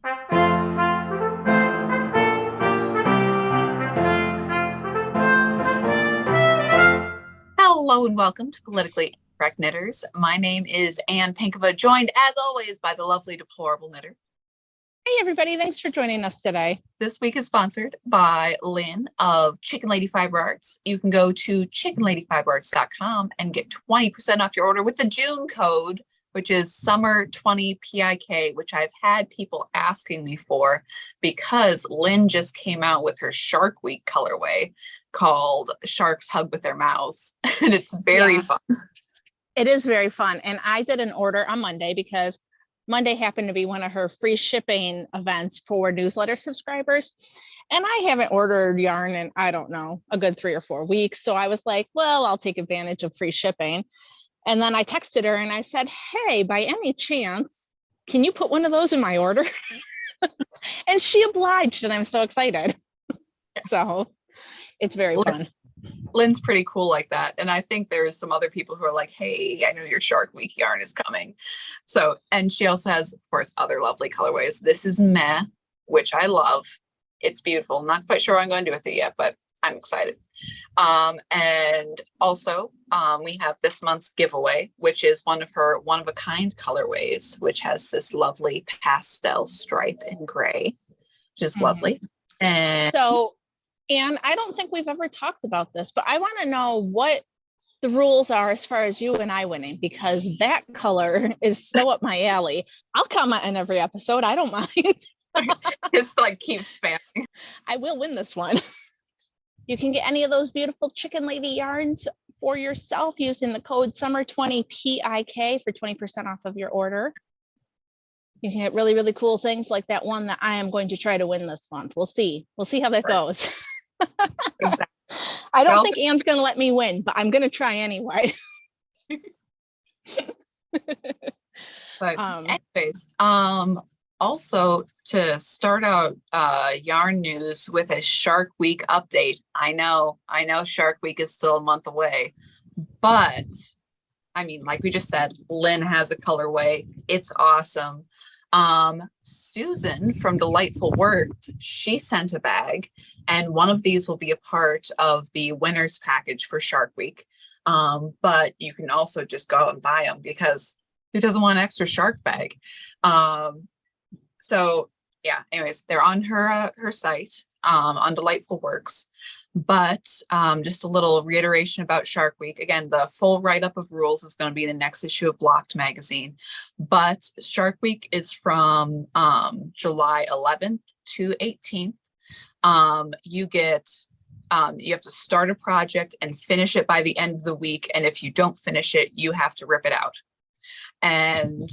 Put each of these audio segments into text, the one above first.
Hello and welcome to Politically Incorrect Knitters. My name is Ann Pinkava, joined as always by the lovely Deplorable Knitter. Hey everybody, thanks for joining us today. This week is sponsored by Lynn of Chicken Lady Fiber Arts. You can go to chickenladyfiberarts.com and get 20% off your order with the June code, which is summer20PIK, which I've had people asking me for because Lynn just came out with her Shark Week colorway called Sharks Hug with Their Mouths, and it's very fun. It is very fun, and I did an order on Monday because Monday happened to be one of her free shipping events for newsletter subscribers, and I haven't ordered yarn in, I don't know, a good 3 or 4 weeks, so I was like, well, I'll take advantage of free shipping. And then I texted her and I said, hey, by any chance, can you put one of those in my order? And she obliged, and I'm so excited. So it's very fun. Lynn's pretty cool like that. And I think there's some other people who are like, hey, I know your Shark Week yarn is coming. So, and she also has, of course, other lovely colorways. This is Meh, which I love. It's beautiful. Not quite sure what I'm going to do with it yet, but I'm excited. And also we have this month's giveaway, which is one of her one-of-a-kind colorways, which has this lovely pastel stripe in gray, which is lovely. And so, and I don't think we've ever talked about this, but I want to know what the rules are as far as you and I winning, because that color is so up my alley. I'll comment in every episode. I don't mind. Just like keep spamming. I will win this one. You can get any of those beautiful Chicken Lady yarns for yourself using the code summer20PIK for 20% off of your order. You can get really, really cool things like that one that I am going to try to win this month. We'll see. We'll see how that goes. Exactly. I don't think Anne's going to let me win, but I'm going to try anyway. But anyways, also to start out yarn news with a Shark Week update. I know Shark Week is still a month away, but I mean, like we just said, Lynn has a colorway. It's awesome. Susan from Delightful Worked, she sent a bag, and one of these will be a part of the winner's package for Shark Week. But you can also just go out and buy them because who doesn't want an extra shark bag? So yeah, anyways, they're on her site, on Delightful Works. But just a little reiteration about Shark Week. Again, the full write-up of rules is going to be in the next issue of Blocked magazine. But Shark Week is from July 11th to 18th. You have to start a project and finish it by the end of the week. And if you don't finish it, you have to rip it out. And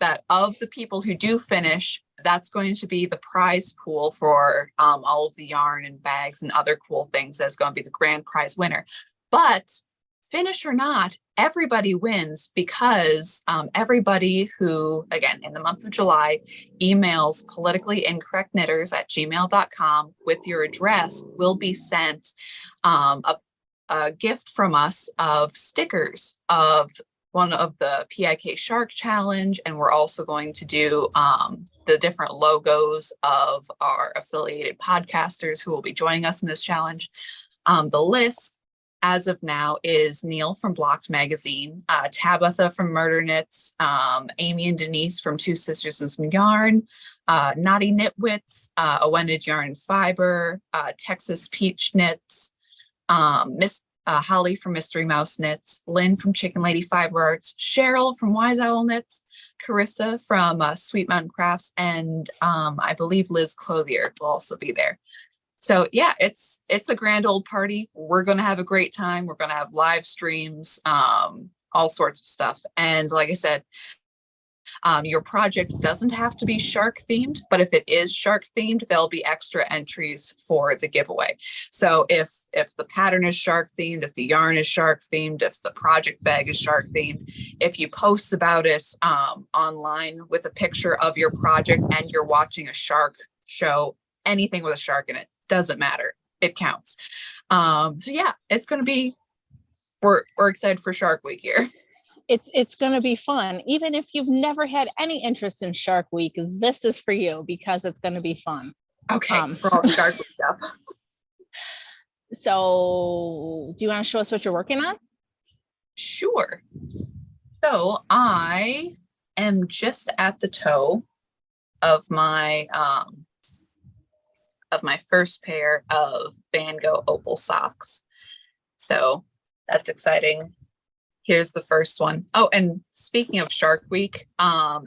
that of the people who do finish, that's going to be the prize pool for all of the yarn and bags and other cool things. That's going to be the grand prize winner. But finish or not, everybody wins because everybody who, again, in the month of July, emails politicallyincorrectknitters@gmail.com with your address will be sent a gift from us of stickers of one of the PIK Shark Challenge, and we're also going to do the different logos of our affiliated podcasters who will be joining us in this challenge. The list, as of now, is Neil from Blocked Magazine, Tabitha from Murder Knits, Amy and Denise from Two Sisters and Some Yarn, Naughty Knitwits, Awended Yarn and Fiber, Texas Peach Knits, Miss Holly from Mystery Mouse Knits, Lynn from Chicken Lady Fiber Arts, Cheryl from Wise Owl Knits, Carissa from Sweet Mountain Crafts, and I believe Liz Clothier will also be there. So yeah, it's a grand old party. We're going to have a great time. We're going to have live streams, all sorts of stuff. And like I said, your project doesn't have to be shark themed, but if it is shark themed, there'll be extra entries for the giveaway. So if the pattern is shark themed, if the yarn is shark themed, if the project bag is shark themed, if you post about it online with a picture of your project and you're watching a shark show, anything with a shark in it, doesn't matter. It counts. So yeah, it's going to be, we're excited for Shark Week here. it's going to be fun. Even if you've never had any interest in Shark Week, this is for you because it's going to be fun. Okay, we're all Shark Week up. So do you want to show us what you're working on? Sure. So I am just at the toe of my first pair of Van Gogh opal socks. So that's exciting. Here's the first one. Oh, and speaking of Shark Week,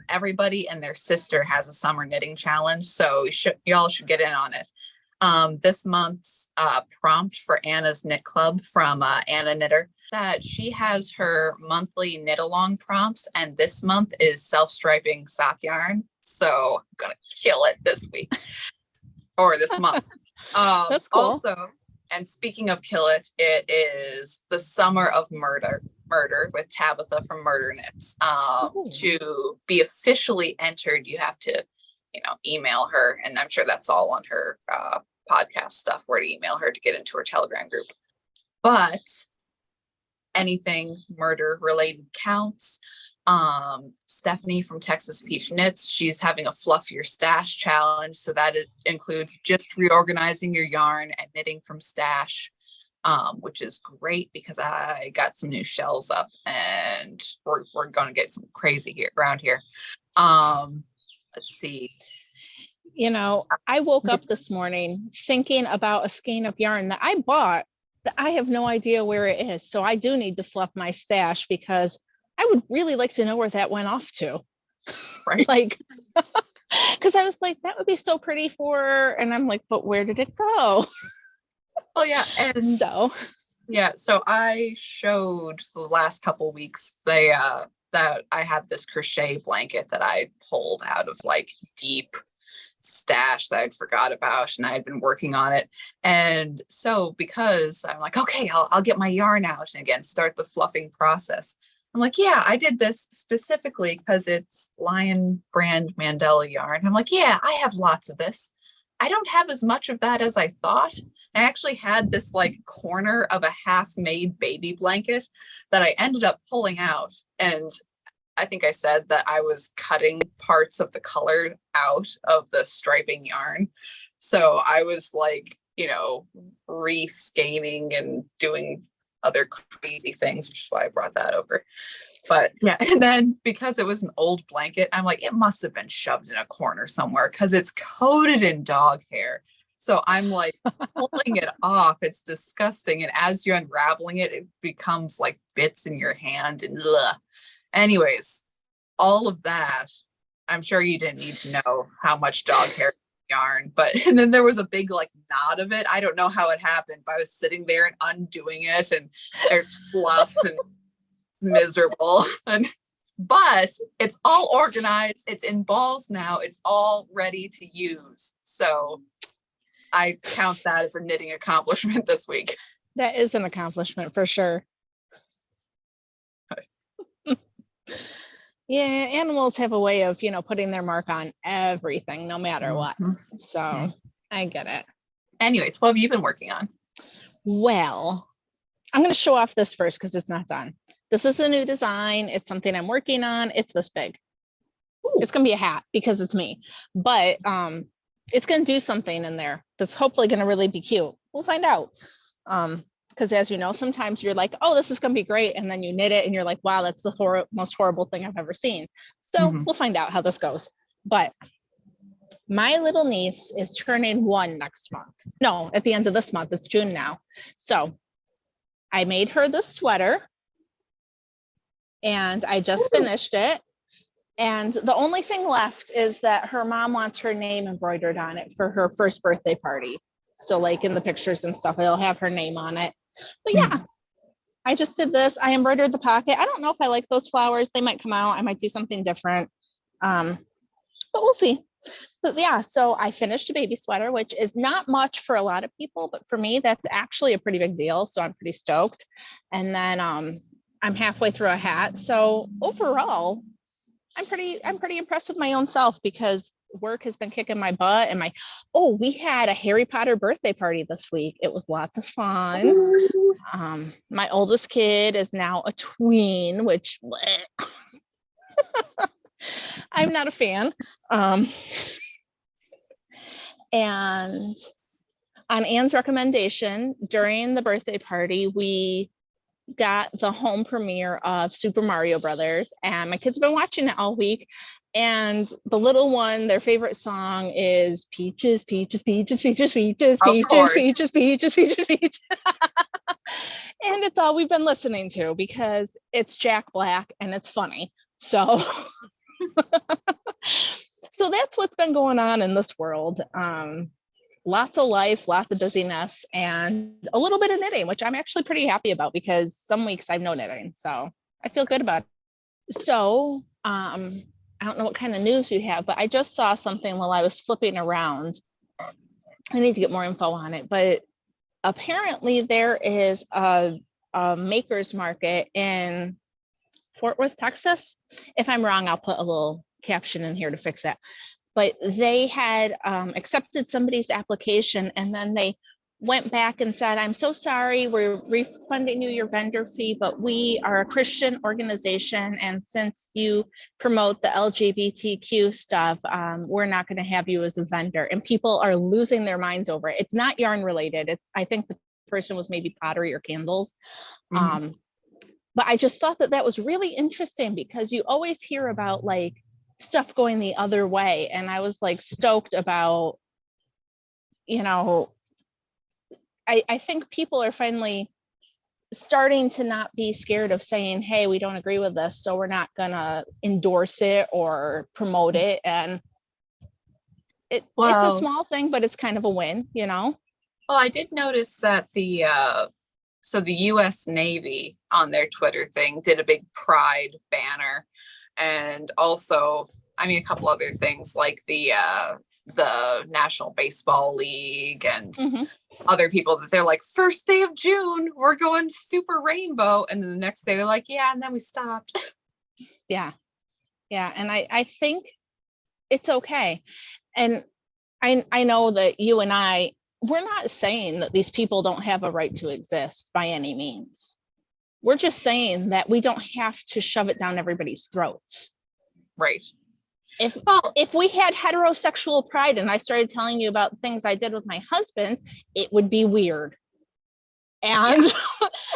everybody and their sister has a summer knitting challenge, so y'all should get in on it. This month's prompt for Anna's Knit Club from Anna Knitter, that she has her monthly knit along prompts, and this month is self-striping sock yarn. So I'm gonna kill it this week or this month. That's cool. Also, and speaking of kill it, it is the Summer of Murder with Tabitha from Murder Knits. To be officially entered, you have to, email her, and I'm sure that's all on her podcast stuff, where to email her to get into her Telegram group. But anything murder related counts. Stephanie from Texas Peach Knits, she's having a fluff your stash challenge, so that includes just reorganizing your yarn and knitting from stash, which is great because I got some new shells up and we're gonna get some crazy here around here. Let's see. I woke up this morning thinking about a skein of yarn that I bought that I have no idea where it is. So I do need to fluff my stash because I would really like to know where that went off to. Right. Like, because I was like, that would be so pretty and I'm like, but where did it go? Oh yeah. And so I showed the last couple weeks that I have this crochet blanket that I pulled out of like deep stash that I'd forgot about, and I had been working on it. And so because I'm like, okay, I'll get my yarn out and again start the fluffing process. I'm like, yeah, I did this specifically because it's Lion brand Mandela yarn. I'm like, yeah, I have lots of this. I don't have as much of that as I thought. I actually had this like corner of a half-made baby blanket that I ended up pulling out, and I think I said that I was cutting parts of the color out of the striping yarn. So I was like, rescanning and doing other crazy things, which is why I brought that over. But yeah, and then because it was an old blanket, I'm like, it must have been shoved in a corner somewhere because it's coated in dog hair. So I'm like pulling it off. It's disgusting. And as you're unraveling it, it becomes like bits in your hand and ugh. Anyways, all of that, I'm sure you didn't need to know how much dog hair yarn, and then there was a big like knot of it. I don't know how it happened, but I was sitting there and undoing it, and there's fluff and miserable. But it's all organized. It's in balls now. It's all ready to use. So I count that as a knitting accomplishment this week. That is an accomplishment for sure. Yeah, animals have a way of, putting their mark on everything, no matter what. So I get it. Anyways, what have you been working on? Well, I'm going to show off this first because it's not done. This is a new design. It's something I'm working on. It's this big. Ooh. It's going to be a hat because it's me, but it's going to do something in there that's hopefully going to really be cute. We'll find out. Because as you know, sometimes you're like, oh, this is going to be great. And then you knit it and you're like, wow, that's the most horrible thing I've ever seen. So we'll find out how this goes. But my little niece is turning 1 next month. No, at the end of this month. It's June now. So I made her this sweater and I just finished it. And the only thing left is that her mom wants her name embroidered on it for her first birthday party. So like in the pictures and stuff, it'll have her name on it. But yeah, I just did this. I embroidered the pocket. I don't know if I like those flowers. They might come out. I might do something different. But we'll see. But yeah, so I finished a baby sweater, which is not much for a lot of people, but for me, that's actually a pretty big deal. So I'm pretty stoked. And then I'm halfway through a hat. So overall, I'm pretty impressed with my own self because work has been kicking my butt, and we had a Harry Potter birthday party this week. It was lots of fun. Ooh. My oldest kid is now a tween, which I'm not a fan. And on Anne's recommendation, during the birthday party, we got the home premiere of Super Mario Brothers, and my kids have been watching it all week. And the little one, their favorite song is Peaches, Peaches, Peaches, Peaches, Peaches, Peaches, Peaches, Peaches, Peaches, Peaches. And it's all we've been listening to because it's Jack Black and it's funny. So, so that's what's been going on in this world. Lots of life, lots of busyness, and a little bit of knitting, which I'm actually pretty happy about because some weeks I've no knitting. So I feel good about it. So I don't know what kind of news you have, but I just saw something while I was flipping around. I need to get more info on it, but apparently there is a maker's market in Fort Worth, Texas. If I'm wrong, I'll put a little caption in here to fix it. But they had accepted somebody's application, and then they went back and said, I'm so sorry, we're refunding you your vendor fee, but we are a Christian organization, and since you promote the LGBTQ stuff, we're not going to have you as a vendor. And people are losing their minds over it. It's not yarn related. I think the person was maybe pottery or candles. Mm-hmm. But I just thought that was really interesting because you always hear about like stuff going the other way. And I was like stoked about, I think people are finally starting to not be scared of saying, hey, we don't agree with this, so we're not gonna endorse it or promote it. And it's a small thing, but it's kind of a win, Well, I did notice that the US Navy on their Twitter thing did a big pride banner, and also, a couple other things like the National Baseball League and other people that they're like, first day of June, we're going super rainbow. And then the next day they're like, yeah, and then we stopped. Yeah. And I think it's okay. And I know that you and we're not saying that these people don't have a right to exist by any means. We're just saying that we don't have to shove it down everybody's throats. Right. If we had heterosexual pride and I started telling you about things I did with my husband, it would be weird. And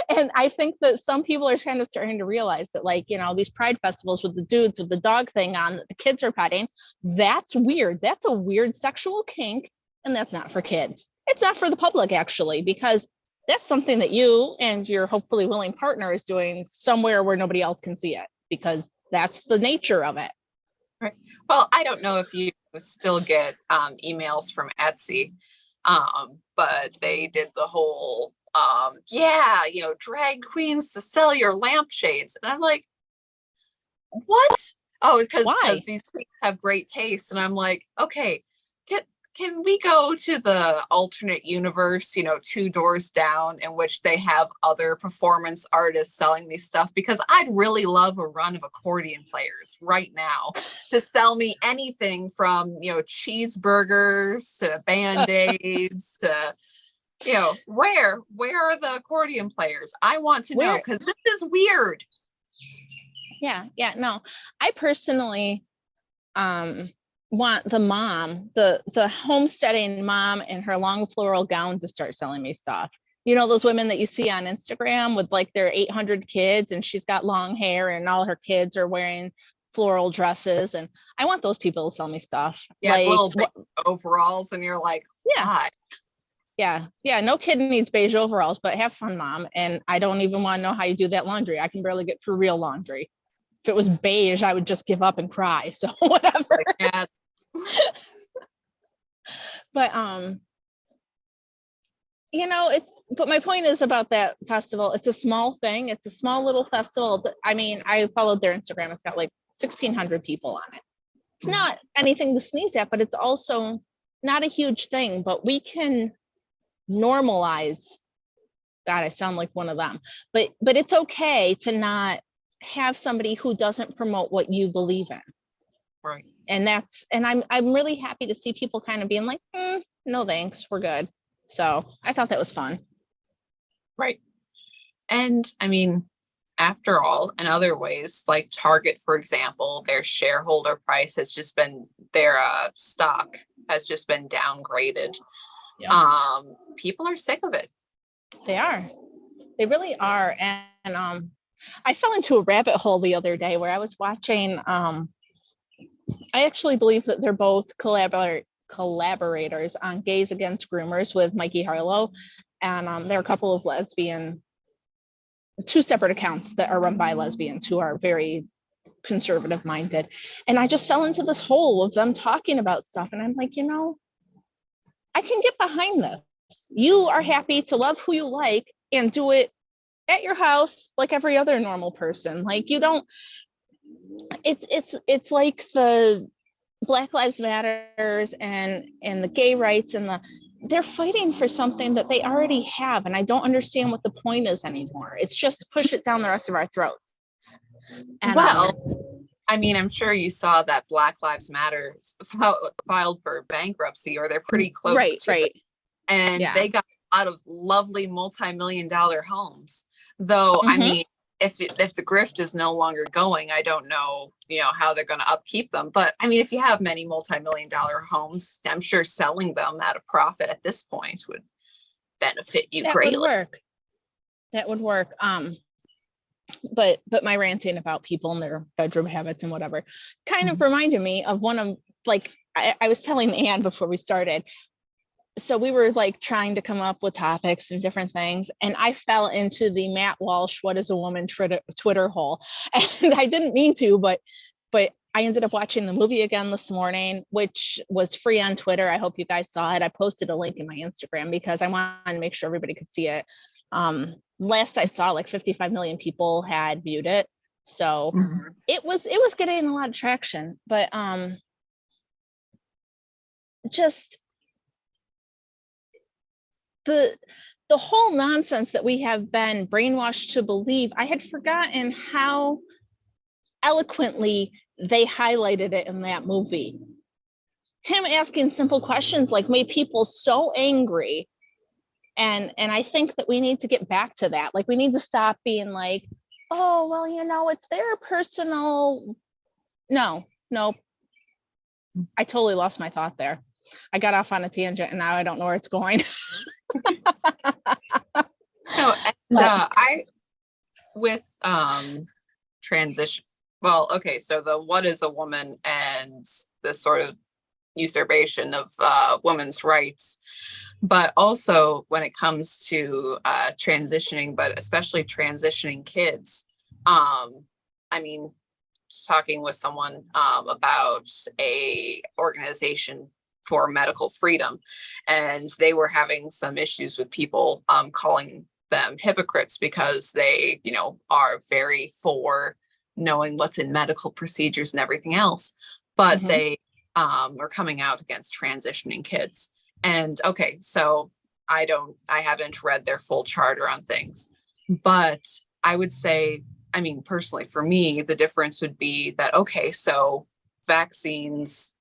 and I think that some people are kind of starting to realize that, like, these pride festivals with the dudes with the dog thing on that the kids are petting, that's weird. That's a weird sexual kink, and that's not for kids. It's not for the public, actually, because that's something that you and your hopefully willing partner is doing somewhere where nobody else can see it, because that's the nature of it. Right. Well, I don't know if you still get emails from Etsy, but they did the whole, drag queens to sell your lampshades. And I'm like, what? Oh, because these queens have great taste. And I'm like, okay, can we go to the alternate universe, 2 doors down, in which they have other performance artists selling me stuff? Because I'd really love a run of accordion players right now to sell me anything from, cheeseburgers to Band-Aids to, where are the accordion players? I want to know, because this is weird. Yeah. No, I personally, want the mom, the homesteading mom in her long floral gown to start selling me stuff. Those women that you see on Instagram with like their 800 kids, and she's got long hair and all her kids are wearing floral dresses, and I want those people to sell me stuff. Yeah, like little overalls, and you're like, why? Yeah, no kid needs beige overalls, but have fun, mom. And I don't even want to know how you do that laundry. I can barely get through real laundry. If it was beige, I would just give up and cry. So whatever. Yeah. But but my point is about that festival. It's a small thing. It's a small little festival. I followed their Instagram. It's got like 1,600 people on it. It's not anything to sneeze at, but it's also not a huge thing. But we can normalize. God, I sound like one of them. But it's okay to not have somebody who doesn't promote what you believe in. Right. I'm really happy to see people kind of being like, no thanks, we're good. So I thought that was fun. Right. And I mean, after all, in other ways, like Target, for example, their shareholder price has just been, their stock has just been downgraded. People are sick of it. They are. They really are. And I fell into a rabbit hole the other day where I was watching, I actually believe that they're both collaborators on Gays Against Groomers with Mikey Harlow. And there are a couple of two separate accounts that are run by lesbians who are very conservative minded. And I just fell into this hole of them talking about stuff. And I'm like, I can get behind this. You are happy to love who you like and do it at your house like every other normal person. Like, you don't, it's like the Black Lives Matters and the gay rights and they're fighting for something that they already have. And I don't understand what the point is anymore. It's just push it down the rest of our throats. And, I mean, I'm sure you saw that Black Lives Matter filed for bankruptcy, or they're pretty close to it. And they got a lot of lovely multi-million-dollar homes. Though, I mean, if the grift is no longer going, I don't know, how they're going to upkeep them. But I mean, if you have many multi-million-dollar homes, I'm sure selling them at a profit at this point would benefit you greatly. That would work. But my ranting about people and their bedroom habits and whatever kind of reminded me of one of, like, I was telling Anne before we started. So we were like trying to come up with topics and different things. And I fell into the Matt Walsh, what is a woman Twitter hole. And I didn't mean to, but I ended up watching the movie again this morning, which was free on Twitter. I hope you guys saw it. I posted a link in my Instagram because I wanted to make sure everybody could see it. Last I saw, like 55 million people had viewed it. So it was getting a lot of traction, but just the whole nonsense that we have been brainwashed to believe. I had forgotten how eloquently they highlighted it in that movie. Him asking simple questions like made people so angry. And I think that we need to get back to that. Like, we need to stop being like, oh, well, it's their personal. No. I totally lost my thought there. I got off on a tangent and now I don't know where it's going. Transition. Well, okay. So the what is a woman and the sort of usurpation of women's rights. But also when it comes to transitioning, but especially transitioning kids, I mean, talking with someone about a organization for medical freedom, and they were having some issues with people calling them hypocrites because they, are very for knowing what's in medical procedures and everything else, but they are coming out against transitioning kids. And okay, so I haven't read their full charter on things, but I would say, I mean, personally, for me, the difference would be that, okay, so vaccines,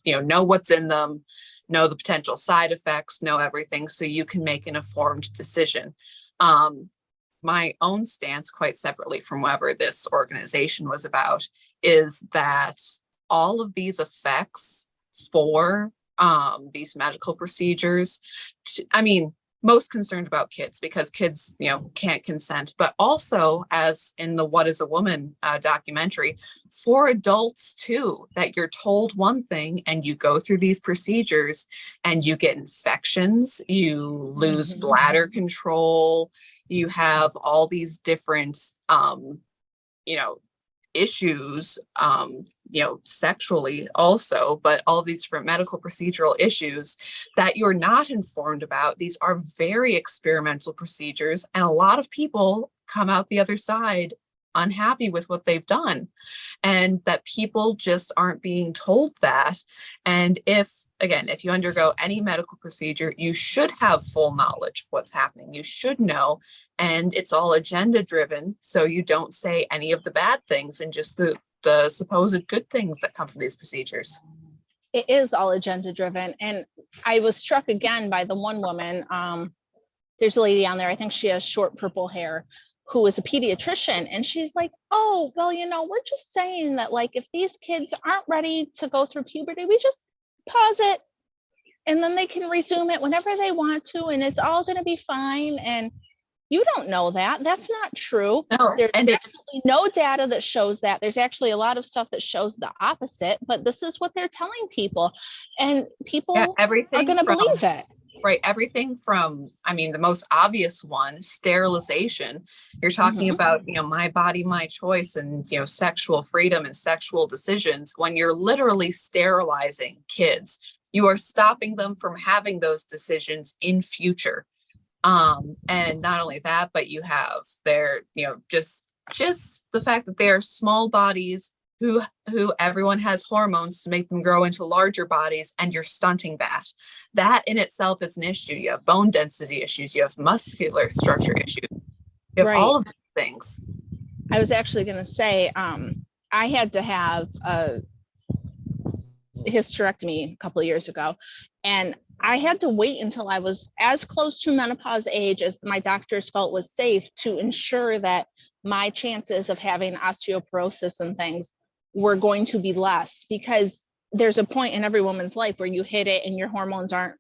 know what's in them, know the potential side effects, know everything, so you can make an informed decision. My own stance, quite separately from whatever this organization was about, is that all of these effects for these medical procedures, most concerned about kids because kids, can't consent, but also, as in the What is a Woman documentary, for adults too, that you're told one thing and you go through these procedures and you get infections, you lose bladder control, you have all these different, issues, sexually also, but all these different medical procedural issues that you're not informed about. These are very experimental procedures, and a lot of people come out the other side unhappy with what they've done, and that people just aren't being told that. And if you undergo any medical procedure, you should have full knowledge of what's happening. You should know. And it's all agenda driven. So you don't say any of the bad things and just the the supposed good things that come from these procedures. It is all agenda driven. And I was struck again by the one woman. There's a lady on there, I think she has short purple hair, who is a pediatrician. And she's like, oh, well, we're just saying that, like, if these kids aren't ready to go through puberty, we just pause it and then they can resume it whenever they want to. And it's all going to be fine. And you don't know that. That's not true. No, There's and absolutely no data that shows that. There's actually a lot of stuff that shows the opposite, but this is what they're telling people. And people are going to believe it. Right. Everything from, I mean, the most obvious one, sterilization. You're talking about, my body, my choice, and, sexual freedom and sexual decisions. When you're literally sterilizing kids, you are stopping them from having those decisions in future. And not only that, but you have their, just the fact that they are small bodies who everyone has hormones to make them grow into larger bodies, and you're stunting that. That in itself is an issue. You have bone density issues, you have muscular structure issues, you have all of these things. I was actually going to say, I had to have a hysterectomy a couple of years ago, and I had to wait until I was as close to menopause age as my doctors felt was safe to ensure that my chances of having osteoporosis and things were going to be less, because there's a point in every woman's life where you hit it and your hormones aren't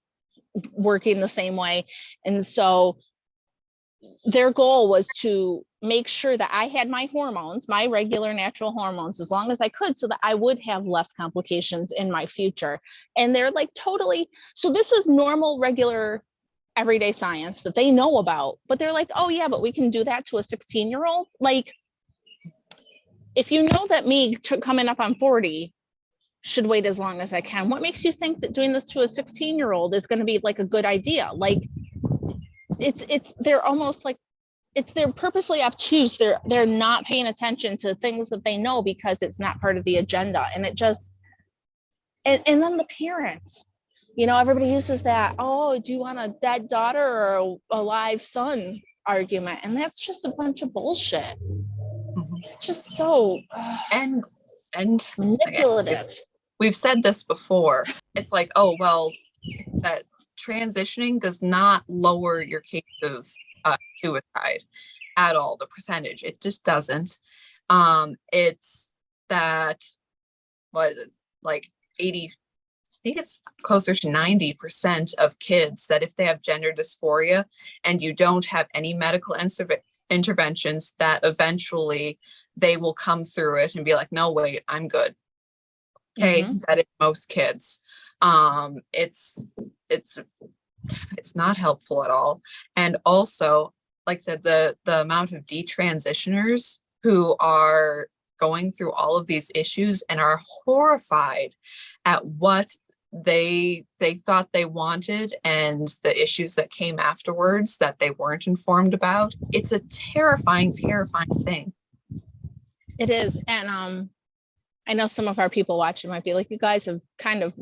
working the same way. And so their goal was to make sure that I had my hormones, my regular natural hormones, as long as I could, so that I would have less complications in my future. And they're like, totally. So this is normal, regular, everyday science that they know about, but they're like, oh yeah, but we can do that to a 16-year-old. Like, if you know that me coming up on 40 should wait as long as I can, what makes you think that doing this to a 16-year-old is going to be like a good idea? Like, they're almost like, they're purposely obtuse. They're not paying attention to things that they know because it's not part of the agenda. And it just, and then the parents, everybody uses that, oh, do you want a dead daughter or a live son argument? And that's just a bunch of bullshit. It's just so and manipulative. We've said this before. It's like, oh, well, that transitioning does not lower your case of suicide at all, the percentage. It just doesn't. It's that, what is it, like 80, I think it's closer to 90% of kids that if they have gender dysphoria and you don't have any medical interventions, that eventually they will come through it and be like, no, wait, I'm good. Okay, that is most kids. It's not helpful at all. And also, like I said, the amount of detransitioners who are going through all of these issues and are horrified at what they thought they wanted and the issues that came afterwards that they weren't informed about. It's a terrifying thing. It is. And I know some of our people watching might be like, you guys have kind of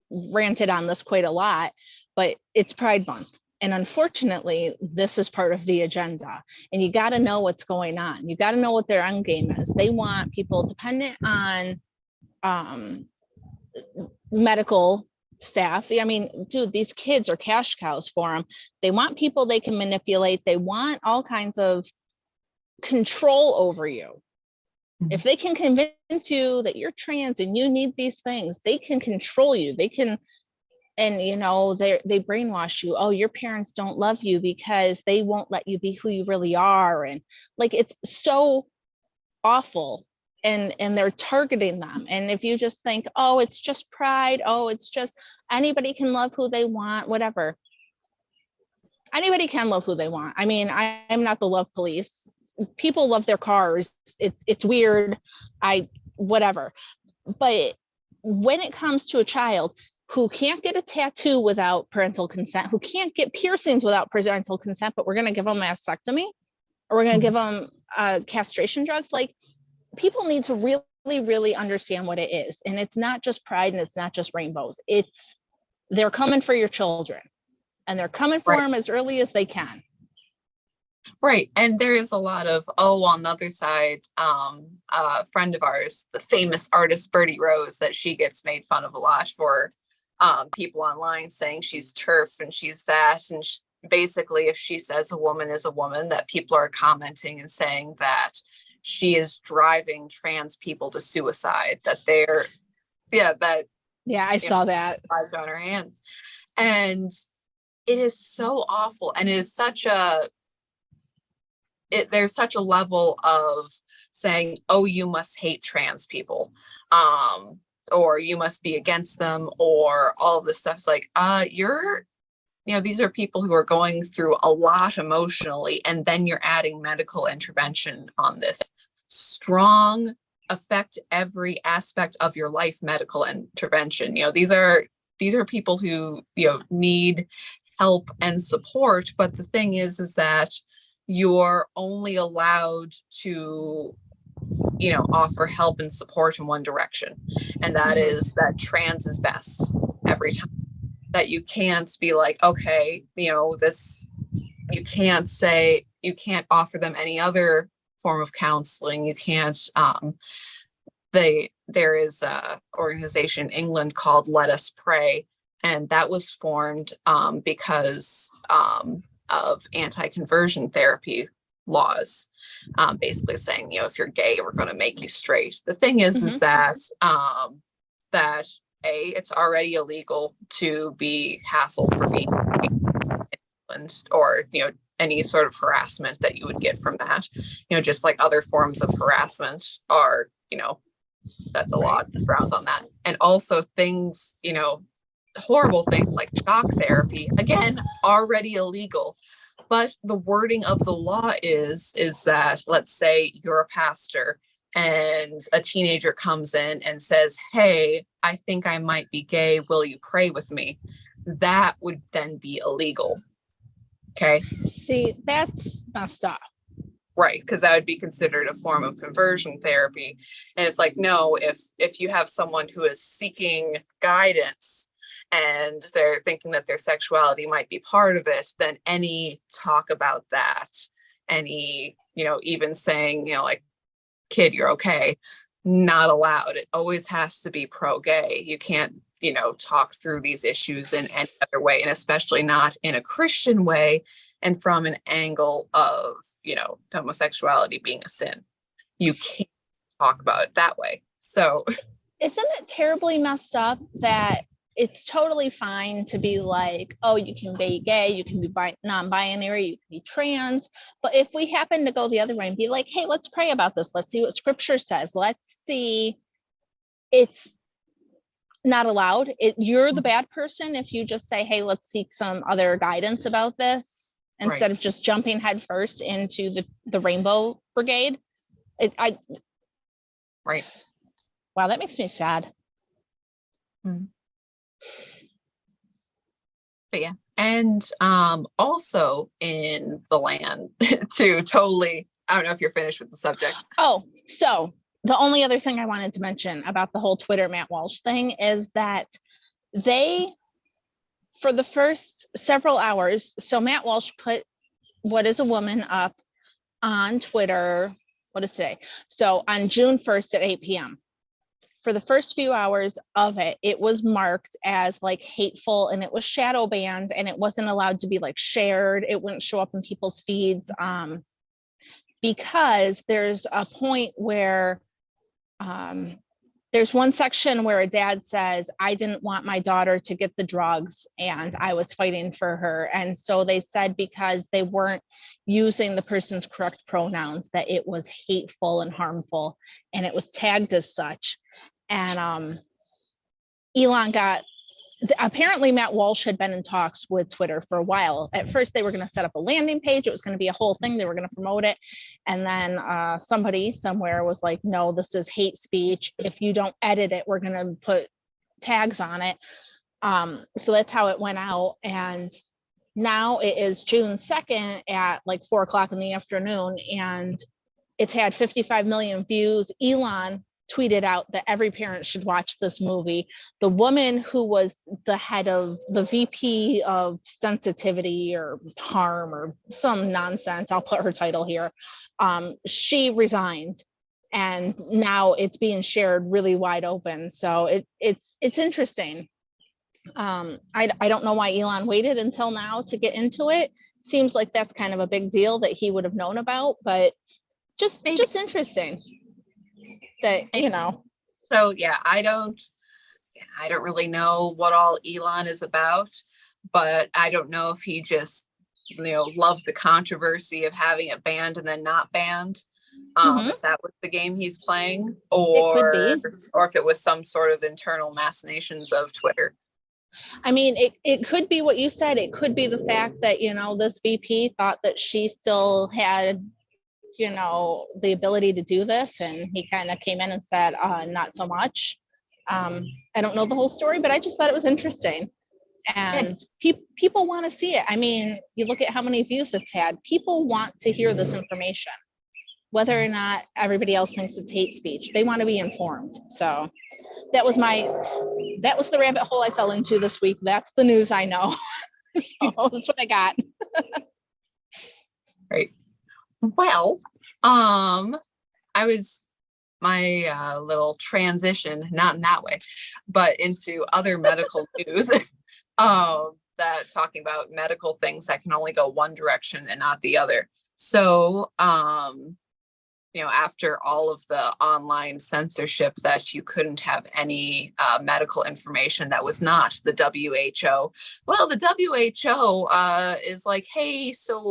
ranted on this quite a lot, but it's Pride Month. And unfortunately, this is part of the agenda. And you got to know what's going on. You got to know what their end game is. They want people dependent on medical staff. I mean, dude, these kids are cash cows for them. They want people they can manipulate. They want all kinds of control over you. If they can convince you that you're trans and you need these things, they can control you. They can, and they brainwash you. Oh, your parents don't love you because they won't let you be who you really are. And like, it's so awful. And they're targeting them. And if you just think, oh, it's just pride. Oh, it's just anybody can love who they want, whatever. Anybody can love who they want. I mean, I'm not the love police. People love their cars. It's weird. Whatever. But when it comes to a child who can't get a tattoo without parental consent, who can't get piercings without parental consent, but we're going to give them a mastectomy, or we're going to give them castration drugs, like, people need to really understand what it is. And it's not just pride and it's not just rainbows. They're coming for your children, and they're coming for them as early as they can. Right. And there is a lot of, oh, on the other side, a friend of ours, the famous artist Bertie Rose, that she gets made fun of a lot for people online saying she's turf and she's that. And basically, if she says a woman is a woman, that people are commenting and saying that she is driving trans people to suicide, that they're, yeah, that, Yeah, I saw that. lives on her hands. And it is so awful. And it is such a, there's such a level of saying, oh, you must hate trans people, or you must be against them, or all of this stuff. It's like, these are people who are going through a lot emotionally, and then you're adding medical intervention on this strong, affect every aspect of your life medical intervention. These are people who need help and support, but the thing is that you're only allowed to offer help and support in one direction, and that is that trans is best every time. That you can't be like, okay, this, you can't offer them any other form of counseling. You can't there is a organization in England called Let Us Pray, and that was formed because of anti-conversion therapy laws, basically saying, if you're gay, we're going to make you straight. The thing is that that it's already illegal to be hassled for being gay, or any sort of harassment that you would get from that, just like other forms of harassment are, that the law frowns on that. And also things, horrible things like shock therapy, again, already illegal. But the wording of the law is that, let's say you're a pastor and a teenager comes in and says, hey, I think I might be gay, will you pray with me? That would then be illegal. Okay. See, that's messed up. Right, because that would be considered a form of conversion therapy. And it's like, no, if you have someone who is seeking guidance and they're thinking that their sexuality might be part of it, then any talk about that, any, even saying, like, kid, you're okay, not allowed. It always has to be pro-gay. You can't, talk through these issues in any other way, and especially not in a Christian way and from an angle of, homosexuality being a sin. You can't talk about it that way. So isn't it terribly messed up that it's totally fine to be like, oh, you can be gay, you can be non-binary, you can be trans. But if we happen to go the other way and be like, hey, let's pray about this. Let's see what scripture says. Let's see. It's not allowed. You're the bad person if you just say, hey, let's seek some other guidance about this, instead of just jumping headfirst into the Rainbow Brigade. Right. Wow, that makes me sad. But yeah. And also in the land to totally, I don't know if you're finished with the subject. Oh, so the only other thing I wanted to mention about the whole Twitter Matt Walsh thing is that they, for the first several hours, so Matt Walsh put What is a Woman up on Twitter, what is today? So on June 1st at 8 p.m. For the first few hours of it, it was marked as like hateful, and it was shadow banned, and it wasn't allowed to be like shared. It wouldn't show up in people's feeds because there's a point where there's one section where a dad says, I didn't want my daughter to get the drugs and I was fighting for her. And so they said, because they weren't using the person's correct pronouns, that it was hateful and harmful, and it was tagged as such. And Elon apparently Matt Walsh had been in talks with Twitter for a while. At first, they were going to set up a landing page. It was going to be a whole thing. They were going to promote it. And then somebody somewhere was like, no, this is hate speech. If you don't edit it, we're going to put tags on it. So that's how it went out. And now it is June 2nd at like 4 o'clock in the afternoon, and it's had 55 million views. Elon tweeted out that every parent should watch this movie. The woman who was the head of the VP of sensitivity or harm or some nonsense, I'll put her title here, she resigned. And now it's being shared really wide open. So it's interesting. I don't know why Elon waited until now to get into it. Seems like that's kind of a big deal that he would have known about, but just interesting that, you know. So yeah, I don't really know what all Elon is about, but I don't know if he just, loved the controversy of having it banned and then not banned. If that was the game he's playing, It could or be. if it was some sort of internal machinations of Twitter. I mean, it could be what you said. It could be the fact that, this VP thought that she still had, the ability to do this. And he kind of came in and said, not so much. I don't know the whole story, but I just thought it was interesting. And people want to see it. I mean, you look at how many views it's had. People want to hear this information, whether or not everybody else thinks it's hate speech. They want to be informed. So that was the rabbit hole I fell into this week. That's the news I know. So that's what I got. Right. Well, my little transition, not in that way, but into other medical news, that talking about medical things that can only go one direction and not the other. So, after all of the online censorship that you couldn't have any medical information that was not the WHO. Well, the WHO is like, hey, so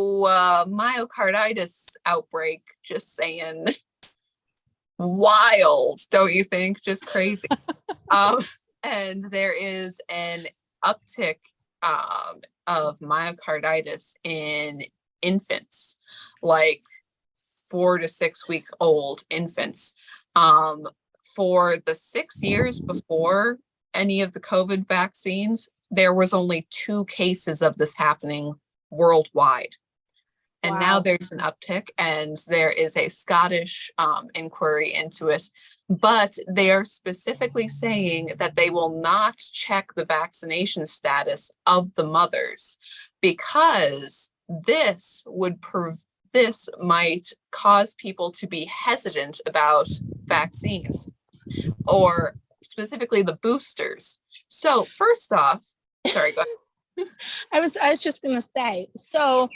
myocarditis outbreak, just saying. Wild, don't you think? Just crazy. And there is an uptick of myocarditis in infants, like 4 to 6 week old infants. For the 6 years before any of the COVID vaccines, there was only 2 cases of this happening worldwide. And now there's an uptick, and there is a Scottish inquiry into it, but they are specifically saying that they will not check the vaccination status of the mothers, because this might cause people to be hesitant about vaccines, or specifically the boosters. So first off, sorry, go ahead. I was just going to say, so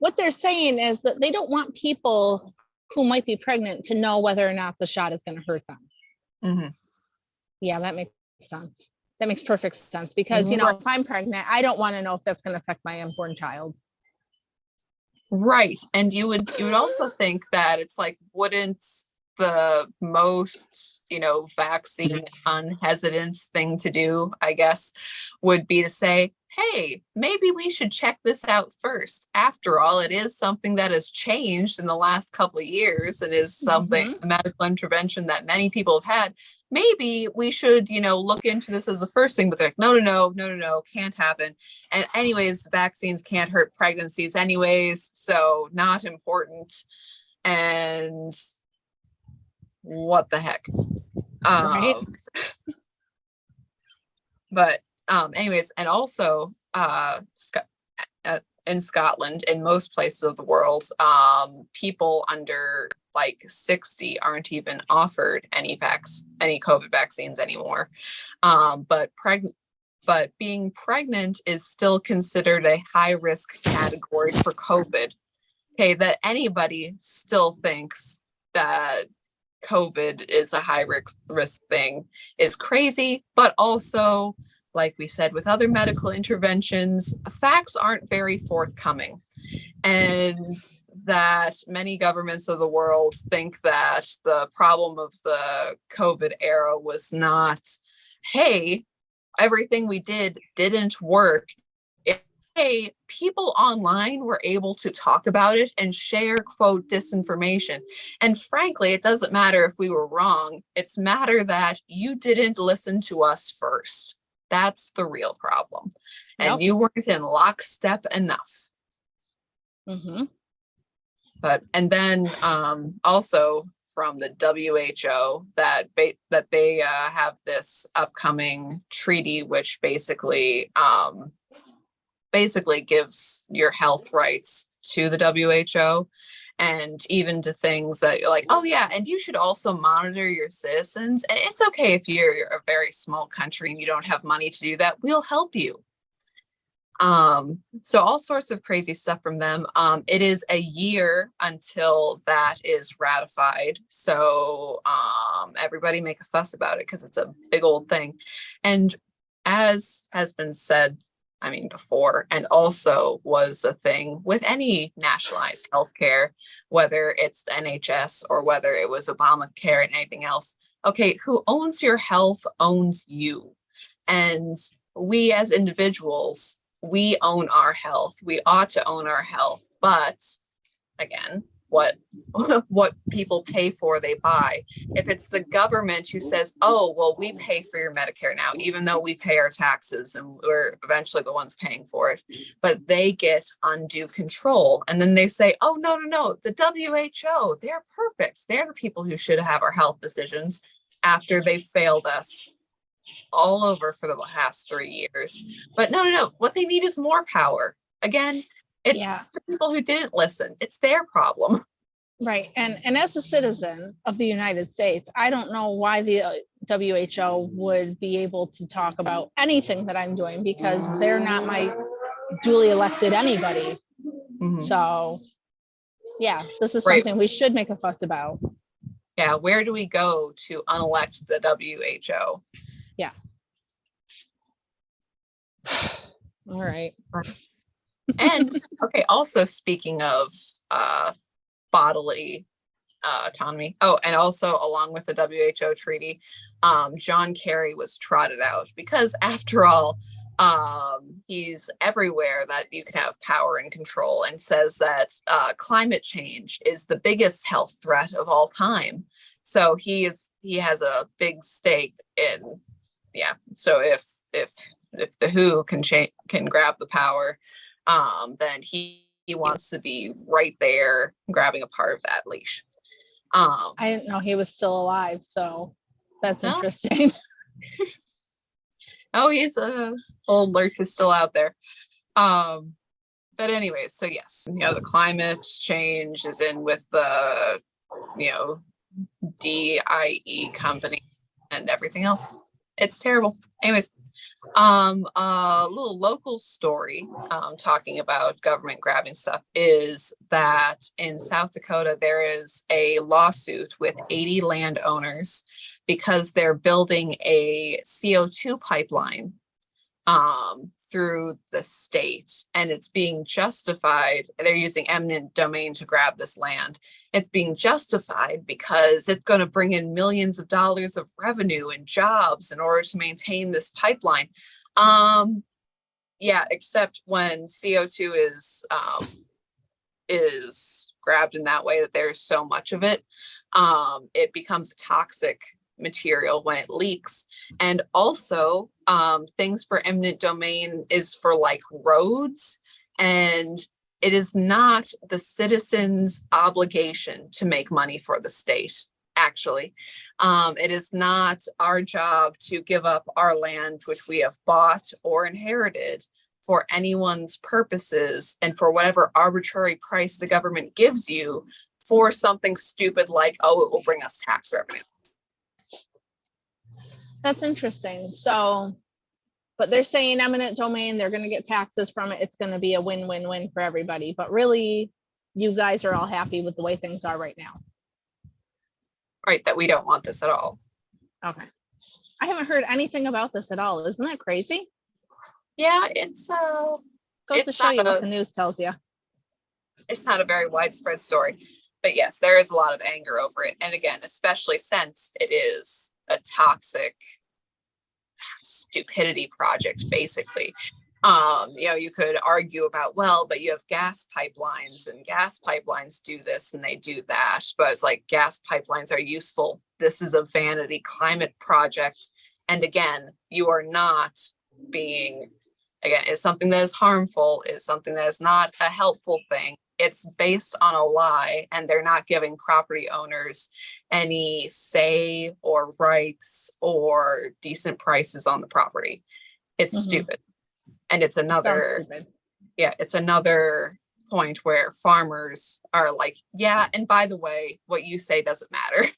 what they're saying is that they don't want people who might be pregnant to know whether or not the shot is going to hurt them. Mm-hmm. Yeah, that makes sense. That makes perfect sense, because, if I'm pregnant, I don't want to know if that's going to affect my unborn child. Right. And you would also think that it's like, wouldn't the most, vaccine unhesitant thing to do, I guess, would be to say, hey, maybe we should check this out first. After all, it is something that has changed in the last couple of years, and is something, a medical intervention that many people have had. Maybe we should, look into this as the first thing, but they're like, no, can't happen. And anyways, vaccines can't hurt pregnancies anyways, so not important. And what the heck? Right. But anyways, and also in Scotland, in most places of the world, people under like 60 aren't even offered any COVID vaccines anymore. But being pregnant is still considered a high risk category for COVID. Okay, that anybody still thinks that COVID is a high risk thing is crazy, but also, like we said, with other medical interventions, facts aren't very forthcoming. And that many governments of the world think that the problem of the COVID era was not, hey, everything we did didn't work. Hey, people online were able to talk about it and share, quote, disinformation. And frankly, it doesn't matter if we were wrong. It's matter that you didn't listen to us first. That's the real problem. And you weren't in lockstep enough. Mm-hmm. And then also from the WHO that they have this upcoming treaty, which basically gives your health rights to the WHO, and even to things that you're like, oh yeah, and you should also monitor your citizens. And it's okay if you're a very small country and you don't have money to do that, we'll help you. So all sorts of crazy stuff from them. It is a year until that is ratified. So everybody make a fuss about it because it's a big old thing. And as has been said, I mean, before, and also was a thing with any nationalized healthcare, whether it's NHS or whether it was Obamacare and anything else. Okay, who owns your health owns you. And we as individuals, we own our health. We ought to own our health. But again, what people pay for, they buy. If it's the government who says, oh, well, we pay for your Medicare now, even though we pay our taxes and we're eventually the ones paying for it, but they get undue control. And then they say, oh, no, the WHO, they're perfect. They're the people who should have our health decisions after they failed us all over for the last 3 years. But no, what they need is more power. Again, it's the people who didn't listen. It's their problem. Right. And as a citizen of the United States, I don't know why the WHO would be able to talk about anything that I'm doing because they're not my duly elected anybody. Mhm. So, yeah, this is Right. something we should make a fuss about. Yeah, where do we go to unelect the WHO? Yeah. All right. And okay, also speaking of bodily autonomy. Oh, and also along with the WHO treaty, John Kerry was trotted out because after all, he's everywhere that you can have power and control, and says that climate change is the biggest health threat of all time. So he has a big stake in, yeah. So if the WHO can grab the power, then he wants to be right there grabbing a part of that leash. I didn't know he was still alive, so that's No. interesting. Oh, he's old Lurch is still out there. But anyways, so yes, the climate change is in with the DIE company and everything else. It's terrible. Anyways, a little local story talking about government grabbing stuff is that in South Dakota there is a lawsuit with 80 landowners because they're building a CO2 pipeline through the state, and it's being justified. They're using eminent domain to grab this land. It's being justified because it's going to bring in millions of dollars of revenue and jobs in order to maintain this pipeline. Yeah, except when CO2 is grabbed in that way, that there's so much of it, it becomes a toxic material when it leaks. And also things for eminent domain is for like roads, and it is not the citizens' obligation to make money for the state. Actually, it is not our job to give up our land, which we have bought or inherited, for anyone's purposes and for whatever arbitrary price the government gives you for something stupid like, oh, it will bring us tax revenue. That's interesting. So, but they're saying eminent domain, they're going to get taxes from it. It's going to be a win-win-win for everybody. But really, you guys are all happy with the way things are right now. Right, that we don't want this at all. Okay. I haven't heard anything about this at all. Isn't that crazy? Yeah, it's goes to show you what the news tells you. It's not a very widespread story, but yes, there is a lot of anger over it. And again, especially since it is a toxic stupidity project, basically. You could argue about, well, but you have gas pipelines, and gas pipelines do this and they do that, but it's like gas pipelines are useful. This is a vanity climate project. And again, you are not being, again, it's something that is harmful, is something that is not a helpful thing. it's based on a lie, and they're not giving property owners any say or rights or decent prices on the property. It's stupid. And it's another, it's another point where farmers are like, yeah, and by the way, what you say doesn't matter.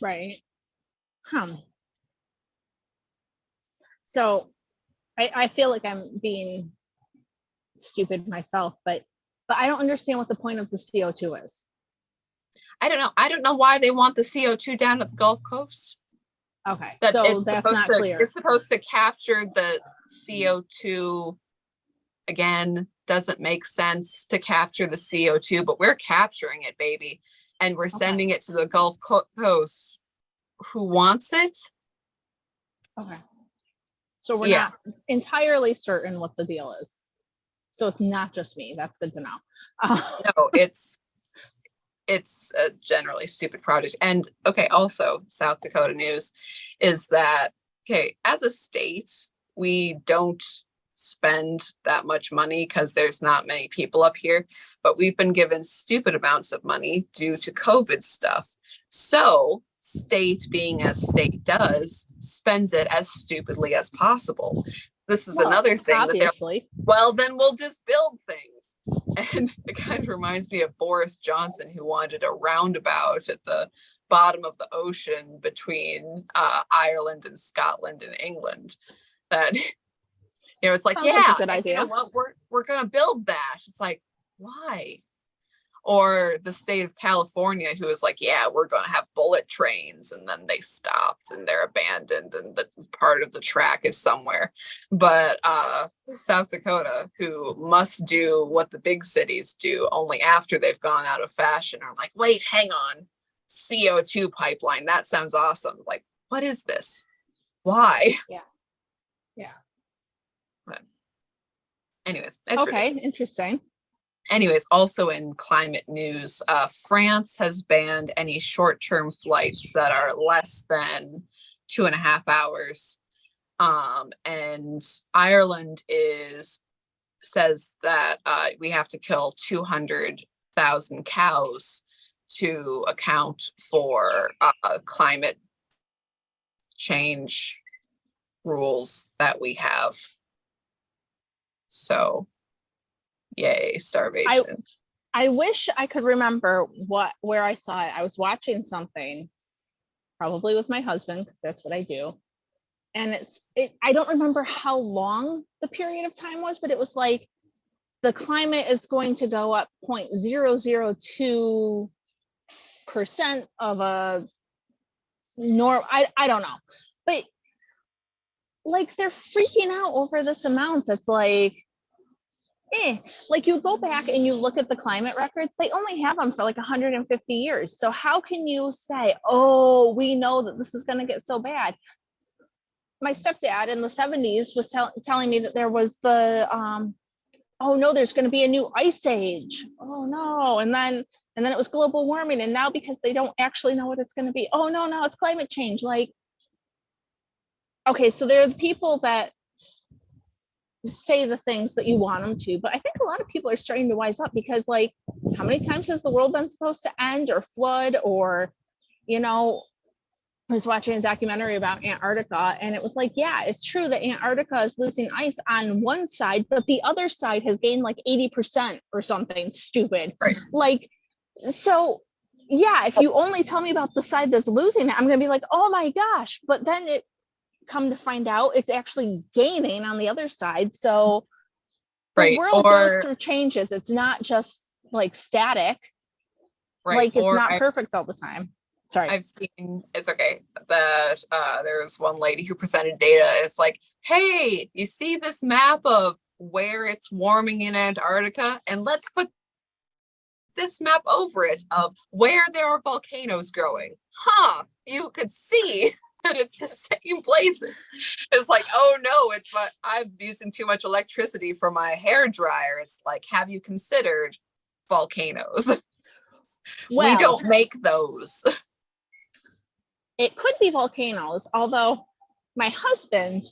Right. So I feel like I'm being stupid myself, but I don't understand what the point of the CO2 is. I don't know. I don't know why they want the CO2 down at the Gulf Coast. Okay, so that's not clear. It's supposed to capture the CO2. Again, doesn't make sense to capture the CO2, but we're capturing it, baby. And we're sending it to the Gulf Coast. Who wants it? Okay. So we're not entirely certain what the deal is. So it's not just me. That's good to know. No, it's a generally stupid project. And okay, also South Dakota news is that, okay, as a state, we don't spend that much money because there's not many people up here, but we've been given stupid amounts of money due to COVID stuff. So state, being as state does, spends it as stupidly as possible. This is another thing obviously. That well, then we'll just build things. And it kind of reminds me of Boris Johnson, who wanted a roundabout at the bottom of the ocean between Ireland and Scotland and England. That, you know, it's like, Sounds like a good idea. You know what, we're gonna build that. It's like, why? Or the state of California, who is like, yeah, we're going to have bullet trains, and then they stopped and they're abandoned and the part of the track is somewhere. But South Dakota, who must do what the big cities do only after they've gone out of fashion, are like, wait, hang on, CO2 pipeline, that sounds awesome. Like, what is this? Why? Yeah. But anyways, okay, interesting. Anyways, also in climate news, France has banned any short-term flights that are less than 2.5 hours. And Ireland says that we have to kill 200,000 cows to account for climate change rules that we have. So yay, starvation. I wish I could remember where I saw it. I was watching something, probably with my husband, because that's what I do. And I don't remember how long the period of time was, but it was like the climate is going to go up 0.002% of a norm. I don't know. But like they're freaking out over this amount that's like, like you go back and you look at the climate records, they only have them for like 150 years. So how can you say, oh, we know that this is going to get so bad? My stepdad in the 70s was telling me that there was the, oh no, there's going to be a new ice age. Oh no. And then it was global warming. And now because they don't actually know what it's going to be, oh no, it's climate change. Like, okay, so there are the people that say the things that you want them to, but I think a lot of people are starting to wise up, because like, how many times has the world been supposed to end or flood? Or, you know, I was watching a documentary about Antarctica, and it was like, yeah, it's true that Antarctica is losing ice on one side, but the other side has gained like 80% or something stupid. Right. Like, so yeah, if you only tell me about the side that's losing it, I'm gonna be like, oh my gosh, but then it come to find out it's actually gaining on the other side. So the world goes through changes. It's not just like static. Right. Like it's not perfect all the time. Sorry. I've seen, it's okay, that there was one lady who presented data. It's like, hey, you see this map of where it's warming in Antarctica? And let's put this map over it of where there are volcanoes growing. You could see that it's the same places. It's like, oh no, I'm using too much electricity for my hair dryer. It's like, have you considered volcanoes? Well, we don't make those. It could be volcanoes, although my husband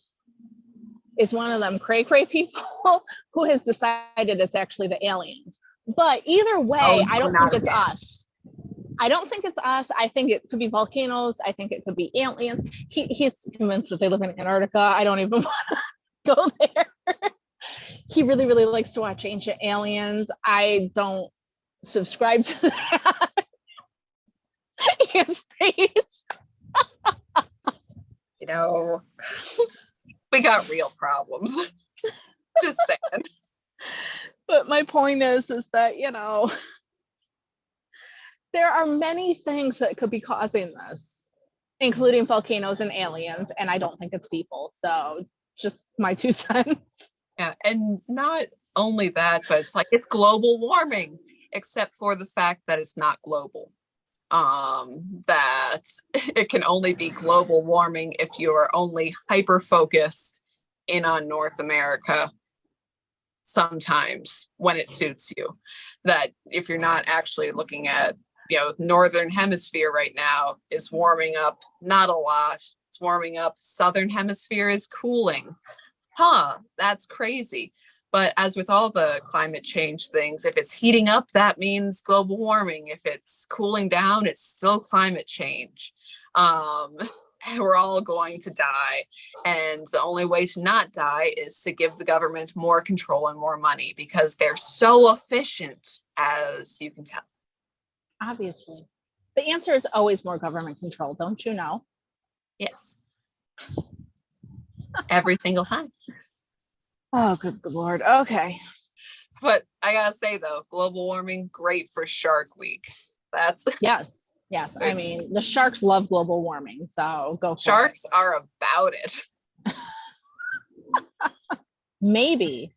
is one of them cray people who has decided it's actually the aliens. But either way, Oh, I no, don't think not it's again. us. I don't think it's us. I think it could be volcanoes. I think it could be aliens. He's convinced that they live in Antarctica. I don't even want to go there. He really, really likes to watch Ancient Aliens. I don't subscribe to that. And space. You know, we got real problems. Just saying. But my point is that, you know, there are many things that could be causing this, including volcanoes and aliens, and I don't think it's people. So just my 2 cents. Yeah, and not only that, but it's like it's global warming, except for the fact that it's not global. That it can only be global warming if you are only hyper focused in on North America sometimes when it suits you. That if you're not actually looking at, you know, northern hemisphere right now is warming up, not a lot. It's warming up. Southern hemisphere is cooling. That's crazy. But as with all the climate change things, if it's heating up, that means global warming. If it's cooling down, it's still climate change. We're all going to die. And the only way to not die is to give the government more control and more money because they're so efficient, as you can tell. Obviously. The answer is always more government control, don't you know? Yes. Every single time. Oh, good Lord. Okay. But I gotta say though, global warming, great for Shark Week. That's Yes. Yes. I mean, the sharks love global warming, so go for sharks it. are about it. Maybe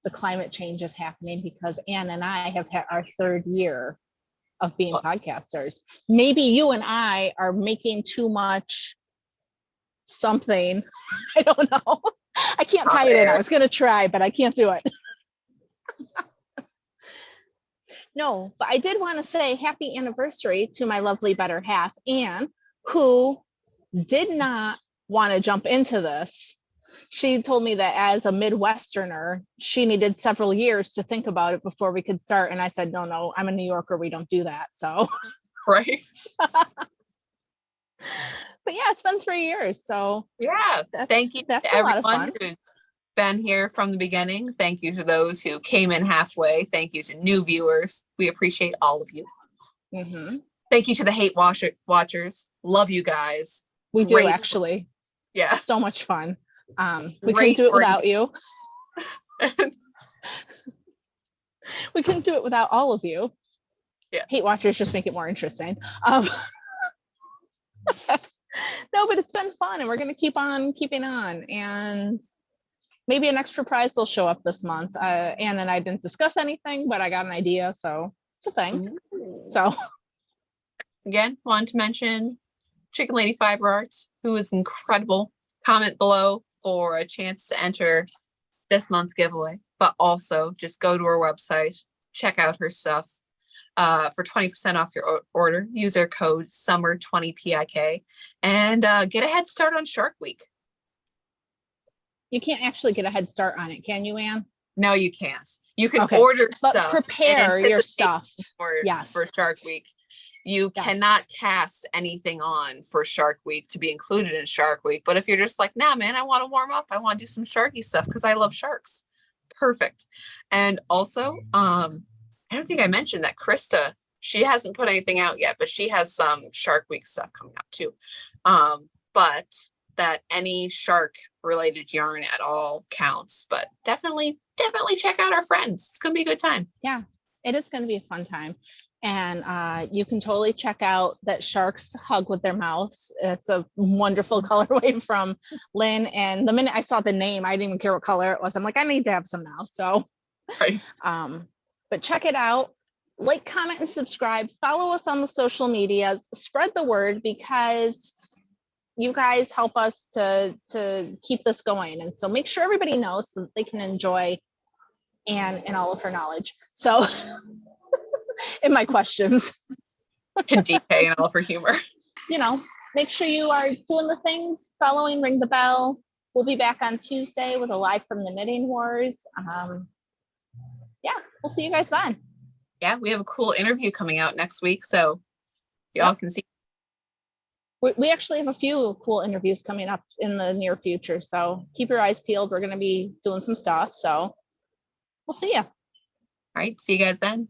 the climate change is happening because Anne and I have had our 3rd year of being podcasters. Maybe you and I are making too much something. I don't know. I can't tie it in. I was going to try, but I can't do it. No, but I did want to say happy anniversary to my lovely better half, Anne, who did not want to jump into this. She told me that as a Midwesterner, she needed several years to think about it before we could start. And I said, no, I'm a New Yorker. We don't do that. So, Right. But yeah, it's been 3 years. So yeah, thank you that's to a lot of everyone fun. who's been here from the beginning. Thank you to those who came in halfway. Thank you to new viewers. We appreciate all of you. Mm-hmm. Thank you to the hate watchers. Love you guys. We Great. do actually. Yeah. So much fun. We couldn't do it without you. We couldn't do it without all of you. Yeah. Hate watchers just make it more interesting. No, but it's been fun and we're going to keep on keeping on, and maybe an extra prize will show up this month. Anne and I didn't discuss anything, but I got an idea, so it's a thing. Ooh. So again, want to mention Chicken Lady Fiber Arts, who is incredible. Comment below for a chance to enter this month's giveaway, but also just go to her website, check out her stuff. For 20% off your order, use our code SUMMER20PIK and get a head start on Shark Week. you can't actually get a head start on it, can you, Anne? No, you can't. You can order but stuff. Prepare your stuff for Shark Week. You cannot cast anything on for Shark Week to be included in Shark Week. But if you're just like, nah, man, I want to warm up. I want to do some sharky stuff because I love sharks. Perfect. And also, I don't think I mentioned that Krista, she hasn't put anything out yet, but she has some Shark Week stuff coming out too. But that any shark related yarn at all counts. But definitely check out our friends. It's gonna be a good time. Yeah, it is gonna be a fun time. And you can totally check out that Sharks Hug with Their Mouths. It's a wonderful colorway from Lynn. And the minute I saw the name, I didn't even care what color it was. I'm like, I need to have some now. So right. But check it out. Like, comment, and subscribe. Follow us on the social medias. Spread the word because you guys help us to keep this going. And so make sure everybody knows so that they can enjoy Anne and all of her knowledge. So in my questions. And DK and all of her humor. You know, make sure you are doing the things, following, ring the bell. We'll be back on Tuesday with a live from the Knitting Wars. Yeah, we'll see you guys then. Yeah, we have a cool interview coming out next week, so y'all Yep. can see. We actually have a few cool interviews coming up in the near future, so keep your eyes peeled. We're going to be doing some stuff, so we'll see you. All right, see you guys then.